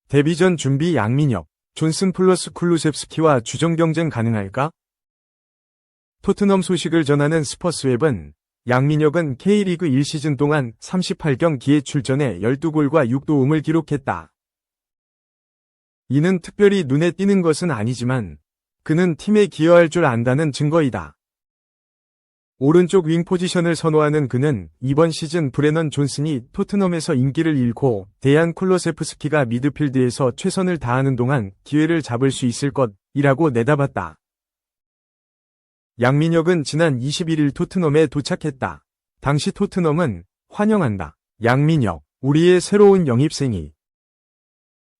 데뷔전 준비 양민혁, 존슨 플러스 쿨루셉스키와 주전 경쟁 가능할까? 토트넘 소식을 전하는 스퍼스웹은 양민혁은 K리그 1시즌 동안 38경기에 출전해 12골과 6도움을 기록했다. 이는 특별히 눈에 띄는 것은 아니지만 그는 팀에 기여할 줄 안다는 증거이다. 오른쪽 윙 포지션을 선호하는 그는 이번 시즌 브레넌 존슨이 토트넘에서 인기를 잃고 데얀 쿨루세프스키가 미드필드에서 최선을 다하는 동안 기회를 잡을 수 있을 것이라고 내다봤다. 양민혁은 지난 21일 토트넘에 도착했다. 당시 토트넘은 환영한다. 양민혁, 우리의 새로운 영입생이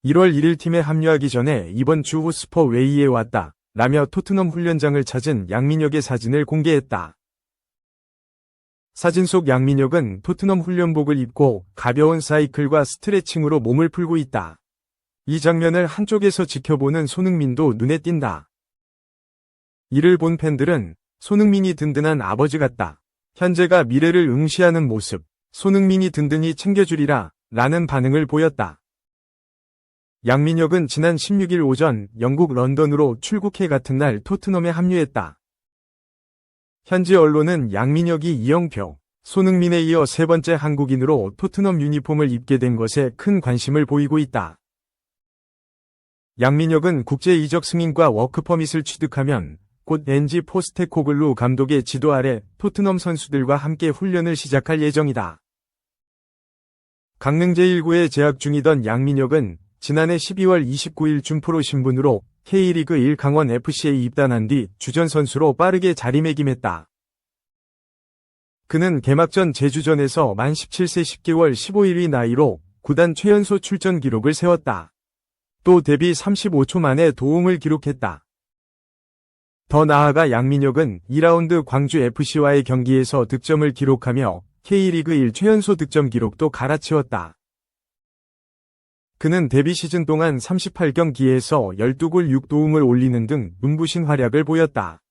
1월 1일 팀에 합류하기 전에 이번 주 후 스퍼웨이에 왔다. 라며 토트넘 훈련장을 찾은 양민혁의 사진을 공개했다. 사진 속 양민혁은 토트넘 훈련복을 입고 가벼운 사이클과 스트레칭으로 몸을 풀고 있다. 이 장면을 한쪽에서 지켜보는 손흥민도 눈에 띈다. 이를 본 팬들은 손흥민이 든든한 아버지 같다. 현재가 미래를 응시하는 모습, 손흥민이 든든히 챙겨주리라 라는 반응을 보였다. 양민혁은 지난 16일 오전 영국 런던으로 출국해 같은 날 토트넘에 합류했다. 현지 언론은 양민혁이 이영표, 손흥민에 이어 세 번째 한국인으로 토트넘 유니폼을 입게 된 것에 큰 관심을 보이고 있다. 양민혁은 국제 이적 승인과 워크퍼밋을 취득하면 곧 엔지 포스테코글루 감독의 지도 아래 토트넘 선수들과 함께 훈련을 시작할 예정이다. 강릉 제1구에 재학 중이던 양민혁은 지난해 12월 29일 준프로 신분으로 K리그 1 강원 FC에 입단한 뒤 주전 선수로 빠르게 자리매김했다. 그는 개막전 제주전에서 만 17세 10개월 15일의 나이로 구단 최연소 출전 기록을 세웠다. 또 데뷔 35초 만에 도움을 기록했다. 더 나아가 양민혁은 2라운드 광주FC와의 경기에서 득점을 기록하며 K리그 1 최연소 득점 기록도 갈아치웠다. 그는 데뷔 시즌 동안 38경기에서 12골 6도움을 올리는 등 눈부신 활약을 보였다.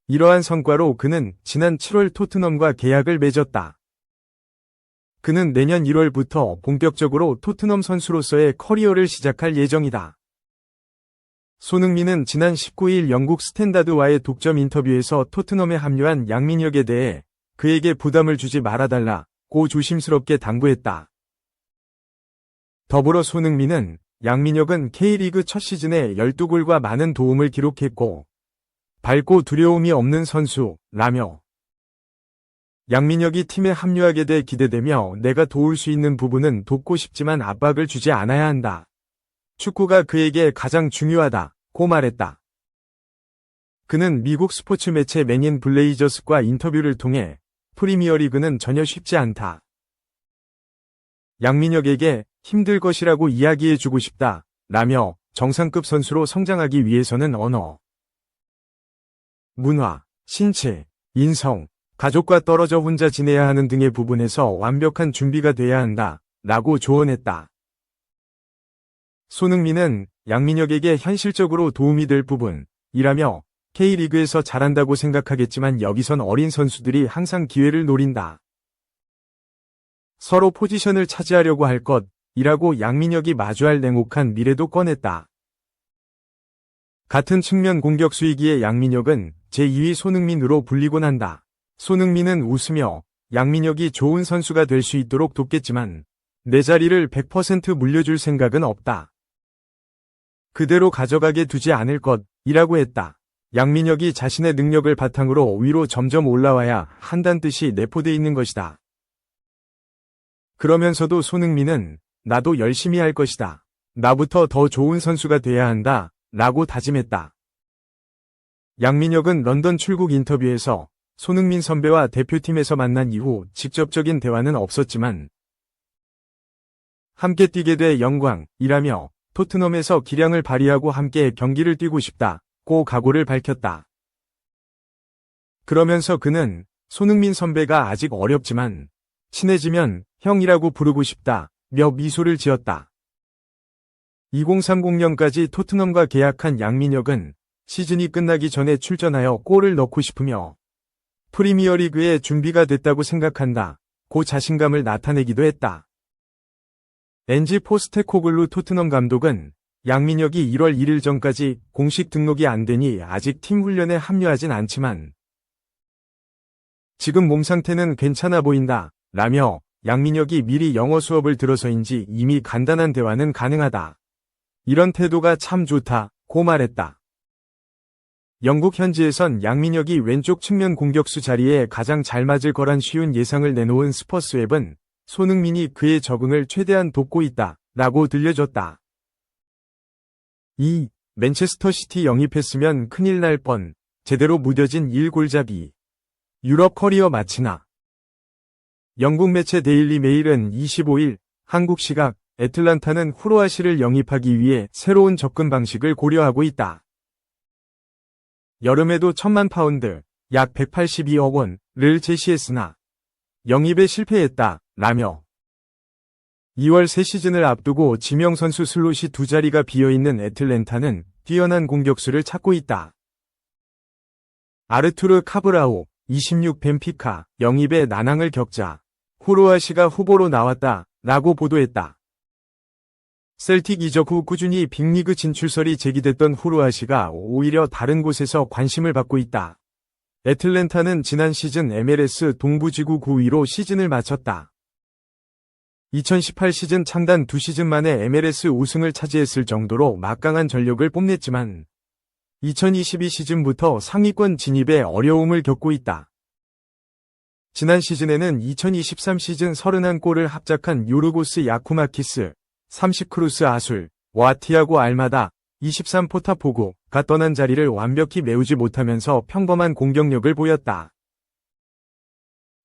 이러한 성과로 그는 지난 7월 토트넘과 계약을 맺었다. 그는 내년 1월부터 본격적으로 토트넘 선수로서의 커리어를 시작할 예정이다. 손흥민은 지난 19일 영국 스탠다드와의 독점 인터뷰에서 토트넘에 합류한 양민혁에 대해 그에게 부담을 주지 말아달라고 조심스럽게 당부했다. 더불어 손흥민은 양민혁은 K리그 첫 시즌에 12골과 많은 도움을 기록했고 밝고 두려움이 없는 선수라며 양민혁이 팀에 합류하게 돼 기대되며 내가 도울 수 있는 부분은 돕고 싶지만 압박을 주지 않아야 한다. 축구가 그에게 가장 중요하다고 말했다. 그는 미국 스포츠 매체 맨인 블레이저스과 인터뷰를 통해 프리미어리그는 전혀 쉽지 않다. 양민혁에게 힘들 것이라고 이야기해주고 싶다. 라며 정상급 선수로 성장하기 위해서는 언어, 문화, 신체, 인성, 가족과 떨어져 혼자 지내야 하는 등의 부분에서 완벽한 준비가 돼야 한다. 라고 조언했다. 손흥민은 양민혁에게 현실적으로 도움이 될 부분이라며 K리그에서 잘한다고 생각하겠지만 여기선 어린 선수들이 항상 기회를 노린다. 서로 포지션을 차지하려고 할 것이라고 양민혁이 마주할 냉혹한 미래도 꺼냈다. 같은 측면 공격수이기에 양민혁은 제2위 손흥민으로 불리곤 한다. 손흥민은 웃으며 양민혁이 좋은 선수가 될 수 있도록 돕겠지만 내 자리를 100% 물려줄 생각은 없다. 그대로 가져가게 두지 않을 것이라고 했다. 양민혁이 자신의 능력을 바탕으로 위로 점점 올라와야 한다는 뜻이 내포돼 있는 것이다. 그러면서도 손흥민은 나도 열심히 할 것이다. 나부터 더 좋은 선수가 돼야 한다. 라고 다짐했다. 양민혁은 런던 출국 인터뷰에서 손흥민 선배와 대표팀에서 만난 이후 직접적인 대화는 없었지만 함께 뛰게 돼 영광이라며 토트넘에서 기량을 발휘하고 함께 경기를 뛰고 싶다고 각오를 밝혔다. 그러면서 그는 손흥민 선배가 아직 어렵지만 친해지면 형이라고 부르고 싶다며 미소를 지었다. 2030년까지 토트넘과 계약한 양민혁은 시즌이 끝나기 전에 출전하여 골을 넣고 싶으며 프리미어리그에 준비가 됐다고 생각한다고 자신감을 나타내기도 했다. 엔지 포스테코글루 토트넘 감독은 양민혁이 1월 1일 전까지 공식 등록이 안 되니 아직 팀 훈련에 합류하진 않지만 지금 몸 상태는 괜찮아 보인다 라며 양민혁이 미리 영어 수업을 들어서인지 이미 간단한 대화는 가능하다. 이런 태도가 참 좋다고 말했다. 영국 현지에선 양민혁이 왼쪽 측면 공격수 자리에 가장 잘 맞을 거란 쉬운 예상을 내놓은 스퍼스웹은 손흥민이 그의 적응을 최대한 돕고 있다 라고 들려줬다. 맨체스터 시티 영입했으면 큰일 날 뻔, 제대로 무뎌진 1골잡이. 유럽 커리어 마치나. 영국 매체 데일리 메일은 25일 한국 시각 애틀란타는 후로아시를 영입하기 위해 새로운 접근 방식을 고려하고 있다. 여름에도 1,000만 파운드, 약 182억 원을 제시했으나 영입에 실패했다 라며 2월 새 시즌을 앞두고 지명선수 슬롯이 2자리가 비어있는 애틀랜타는 뛰어난 공격수를 찾고 있다. 아르투르 카브라오, 26 벤피카, 영입에 난항을 겪자 후로아시가 후보로 나왔다 라고 보도했다. 셀틱 이적 후 꾸준히 빅리그 진출설이 제기됐던 후로아시가 오히려 다른 곳에서 관심을 받고 있다. 애틀랜타는 지난 시즌 MLS 동부지구 9위로 시즌을 마쳤다. 2018 시즌 창단 2시즌 만에 MLS 우승을 차지했을 정도로 막강한 전력을 뽐냈지만 2022 시즌부터 상위권 진입에 어려움을 겪고 있다. 지난 시즌에는 2023 시즌 31골을 합작한 요르고스 야쿠마키스, 30 크루스 아술, 와 티아고 알마다, 23 포타포고가 떠난 자리를 완벽히 메우지 못하면서 평범한 공격력을 보였다.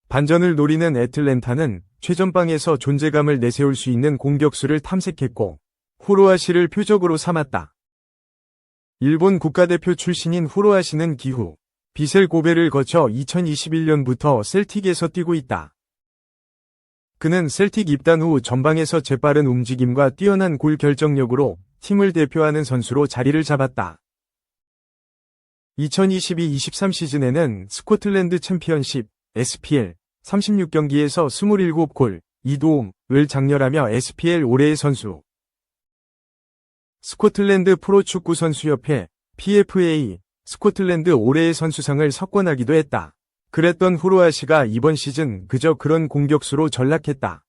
반전을 노리는 애틀랜타는 최전방에서 존재감을 내세울 수 있는 공격수를 탐색했고 후로아시를 표적으로 삼았다. 일본 국가대표 출신인 후로아시는 기후 비셀 고베를 거쳐 2021년부터 셀틱에서 뛰고 있다. 그는 셀틱 입단 후 전방에서 재빠른 움직임과 뛰어난 골 결정력으로 팀을 대표하는 선수로 자리를 잡았다. 2022-23 시즌에는 스코틀랜드 챔피언십 SPL 36경기에서 27골, 2도움을 장렬하며 SPL 올해의 선수. 스코틀랜드 프로축구 선수협회 PFA 스코틀랜드 올해의 선수상을 석권하기도 했다. 그랬던 후로아시가 이번 시즌 그저 그런 공격수로 전락했다.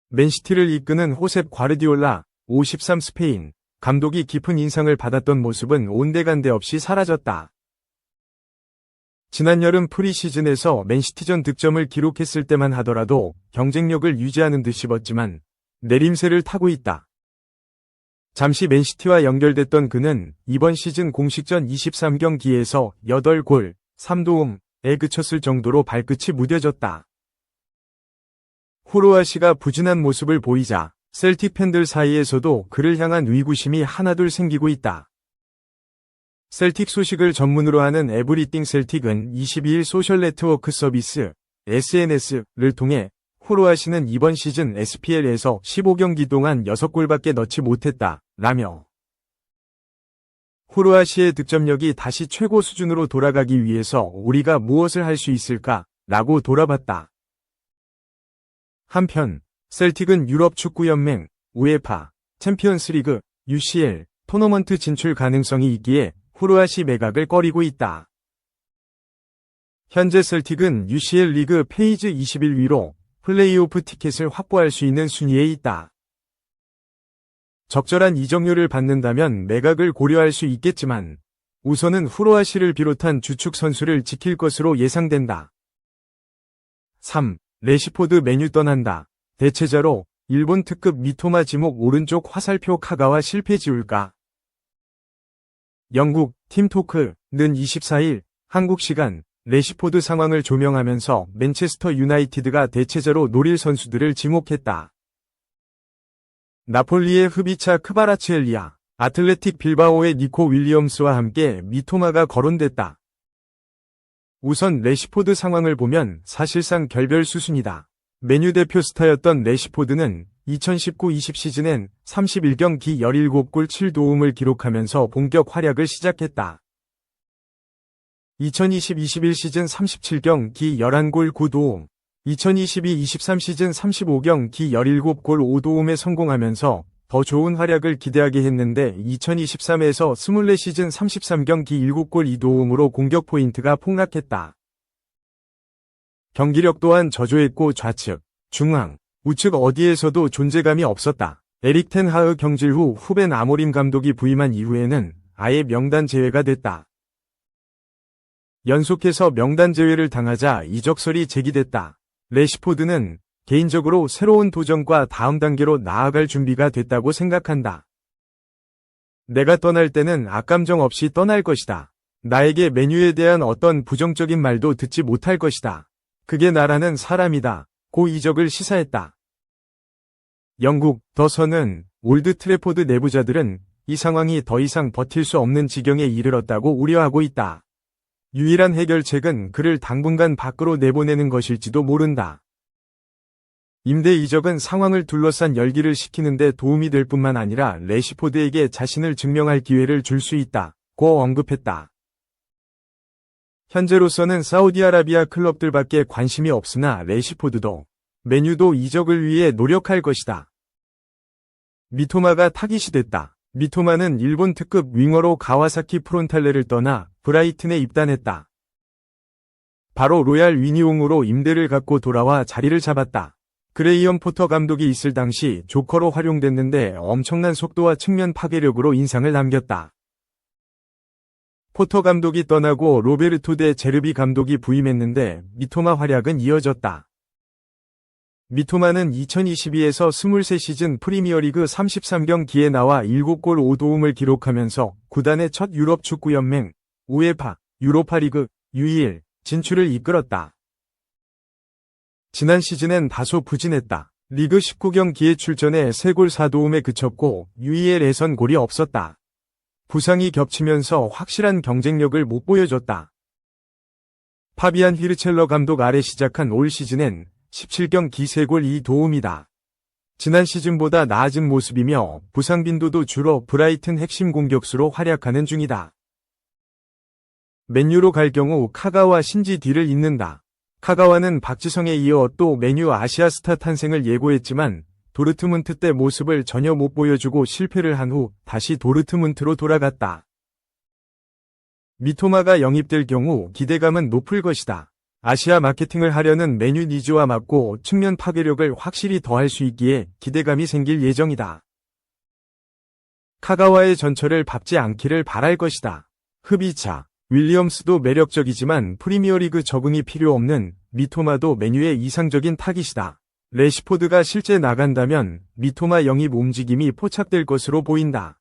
맨시티를 이끄는 호셉 과르디올라 53 스페인 감독이 깊은 인상을 받았던 모습은 온데간데 없이 사라졌다. 지난 여름 프리시즌에서 맨시티전 득점을 기록했을 때만 하더라도 경쟁력을 유지하는 듯 싶었지만 내림세를 타고 있다. 잠시 맨시티와 연결됐던 그는 이번 시즌 공식전 23경기에서 8골, 3도움에 그쳤을 정도로 발끝이 무뎌졌다. 후로아시가 부진한 모습을 보이자 셀틱 팬들 사이에서도 그를 향한 의구심이 하나둘 생기고 있다. 셀틱 소식을 전문으로 하는 에브리띵 셀틱은 22일 소셜 네트워크 서비스 SNS를 통해 후로아시는 이번 시즌 SPL에서 15경기 동안 6골밖에 넣지 못했다 라며 후로아시의 득점력이 다시 최고 수준으로 돌아가기 위해서 우리가 무엇을 할 수 있을까 라고 돌아봤다. 한편 셀틱은 유럽축구연맹, 우에파, 챔피언스리그, UCL, 토너먼트 진출 가능성이 있기에 후로아시 매각을 꺼리고 있다. 현재 셀틱은 UCL 리그 페이지 21위로 플레이오프 티켓을 확보할 수 있는 순위에 있다. 적절한 이적료를 받는다면 매각을 고려할 수 있겠지만 우선은 후로아시를 비롯한 주축 선수를 지킬 것으로 예상된다. 3. 레시포드 메뉴 떠난다. 대체자로 일본 특급 미토마 지목 오른쪽 화살표 카가와 실패 지울까? 영국 팀토크는 24일 한국 시간 레시포드 상황을 조명하면서 맨체스터 유나이티드가 대체자로 노릴 선수들을 지목했다. 나폴리의 흡이차 크바라츠엘리아, 아틀레틱 빌바오의 니코 윌리엄스와 함께 미토마가 거론됐다. 우선 레시포드 상황을 보면 사실상 결별 수순이다. 메뉴 대표 스타였던 레시포드는 2019-20 시즌엔 31경기 17골 7도움을 기록하면서 본격 활약을 시작했다. 2020-21 시즌 37경기 11골 9도움, 2022-23 시즌 35경기 17골 5도움에 성공하면서 더 좋은 활약을 기대하게 했는데 2023에서 24 시즌 33경기 7골 2도움으로 공격 포인트가 폭락했다. 경기력 또한 저조했고 좌측, 중앙, 우측 어디에서도 존재감이 없었다. 에릭 텐 하흐 경질 후 후벤 아모림 감독이 부임한 이후에는 아예 명단 제외가 됐다. 연속해서 명단 제외를 당하자 이적설이 제기됐다. 래시포드는 개인적으로 새로운 도전과 다음 단계로 나아갈 준비가 됐다고 생각한다. 내가 떠날 때는 악감정 없이 떠날 것이다. 나에게 메뉴에 대한 어떤 부정적인 말도 듣지 못할 것이다. 그게 나라는 사람이다. 고 이적을 시사했다. 영국 더 선은 올드 트래포드 내부자들은 이 상황이 더 이상 버틸 수 없는 지경에 이르렀다고 우려하고 있다. 유일한 해결책은 그를 당분간 밖으로 내보내는 것일지도 모른다. 임대 이적은 상황을 둘러싼 열기를 식히는데 도움이 될 뿐만 아니라 래시포드에게 자신을 증명할 기회를 줄 수 있다고 언급했다. 현재로서는 사우디아라비아 클럽들밖에 관심이 없으나 래시포드도 맨유도 이적을 위해 노력할 것이다. 미토마가 타깃이 됐다. 미토마는 일본 특급 윙어로 가와사키 프론탈레를 떠나 브라이튼에 입단했다. 바로 로얄 위니옹으로 임대를 갖고 돌아와 자리를 잡았다. 그레이엄 포터 감독이 있을 당시 조커로 활용됐는데 엄청난 속도와 측면 파괴력으로 인상을 남겼다. 포터 감독이 떠나고 로베르토 데 제르비 감독이 부임했는데 미토마 활약은 이어졌다. 미토마는 2022에서 23 시즌 프리미어리그 33경기에 나와 7골 5도움을 기록하면서 구단의 첫 유럽 축구연맹 우에파 유로파리그 U21 진출을 이끌었다. 지난 시즌엔 다소 부진했다. 리그 19경기에 출전해 3골 4도움에 그쳤고 UEL에선 골이 없었다. 부상이 겹치면서 확실한 경쟁력을 못 보여줬다. 파비안 휘르첼러 감독 아래 시작한 올 시즌엔 17경기 3골 2도움이다. 지난 시즌보다 나아진 모습이며 부상 빈도도 줄어 브라이튼 핵심 공격수로 활약하는 중이다. 맨유로 갈 경우 카가와 신지 뒤를 잇는다. 카가와는 박지성에 이어 또 맨유 아시아 스타 탄생을 예고했지만 도르트문트 때 모습을 전혀 못 보여주고 실패를 한 후 다시 도르트문트로 돌아갔다. 미토마가 영입될 경우 기대감은 높을 것이다. 아시아 마케팅을 하려는 맨유 니즈와 맞고 측면 파괴력을 확실히 더할 수 있기에 기대감이 생길 예정이다. 카가와의 전철을 밟지 않기를 바랄 것이다. 흡이차 윌리엄스도 매력적이지만 프리미어리그 적응이 필요 없는 미토마도 맨유의 이상적인 타깃이다. 래시포드가 실제 나간다면 미토마 영입 움직임이 포착될 것으로 보인다.